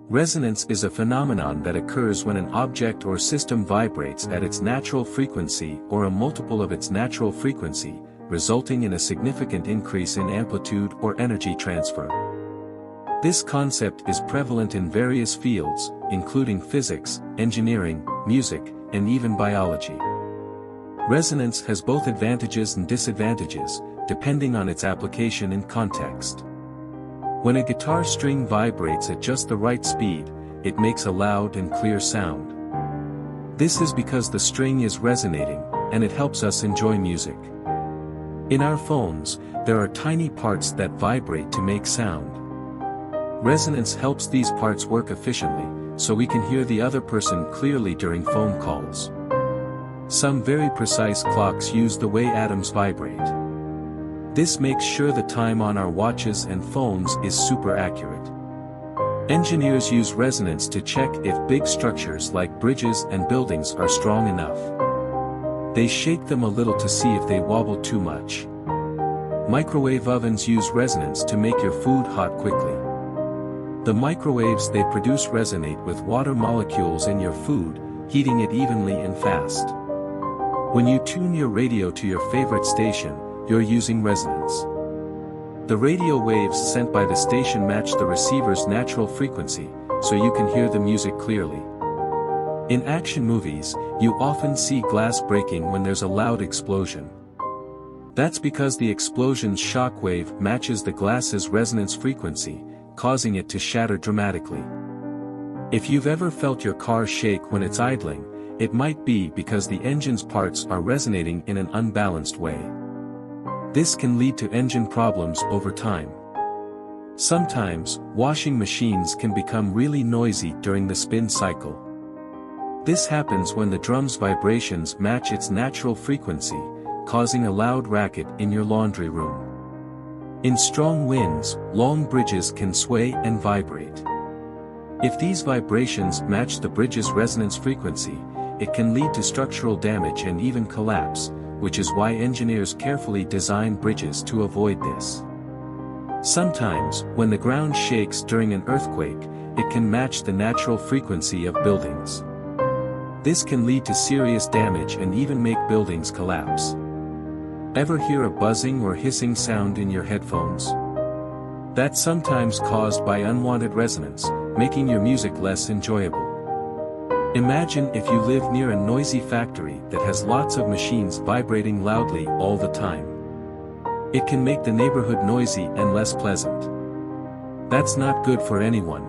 Resonance is a phenomenon that occurs when an object or system vibrates at its natural frequency or a multiple of its natural frequency, resulting in a significant increase in amplitude or energy transfer. This concept is prevalent in various fields, including physics, engineering, music, and even biology. Resonance has both advantages and disadvantages, depending on its application and context. When a guitar string vibrates at just the right speed, it makes a loud and clear sound. This is because the string is resonating, and it helps us enjoy music. In our phones, there are tiny parts that vibrate to make sound. Resonance helps these parts work efficiently, so we can hear the other person clearly during phone calls. Some very precise clocks use the way atoms vibrate. This makes sure the time on our watches and phones is super accurate. Engineers use resonance to check if big structures like bridges and buildings are strong enough. They shake them a little to see if they wobble too much. Microwave ovens use resonance to make your food hot quickly. The microwaves they produce resonate with water molecules in your food, heating it evenly and fast. When you tune your radio to your favorite station, you're using resonance. The radio waves sent by the station match the receiver's natural frequency, so you can hear the music clearly. In action movies, you often see glass breaking when there's a loud explosion. That's because the explosion's shock wave matches the glass's resonance frequency, causing it to shatter dramatically. If you've ever felt your car shake when it's idling, it might be because the engine's parts are resonating in an unbalanced way. This can lead to engine problems over time. Sometimes, washing machines can become really noisy during the spin cycle. This happens when the drum's vibrations match its natural frequency, causing a loud racket in your laundry room. In strong winds, long bridges can sway and vibrate. If these vibrations match the bridge's resonance frequency, it can lead to structural damage and even collapse, which is why engineers carefully design bridges to avoid this. Sometimes, when the ground shakes during an earthquake, it can match the natural frequency of buildings. This can lead to serious damage and even make buildings collapse. Ever hear a buzzing or hissing sound in your headphones? That's sometimes caused by unwanted resonance, making your music less enjoyable. Imagine if you live near a noisy factory that has lots of machines vibrating loudly all the time. It can make the neighborhood noisy and less pleasant. That's not good for anyone.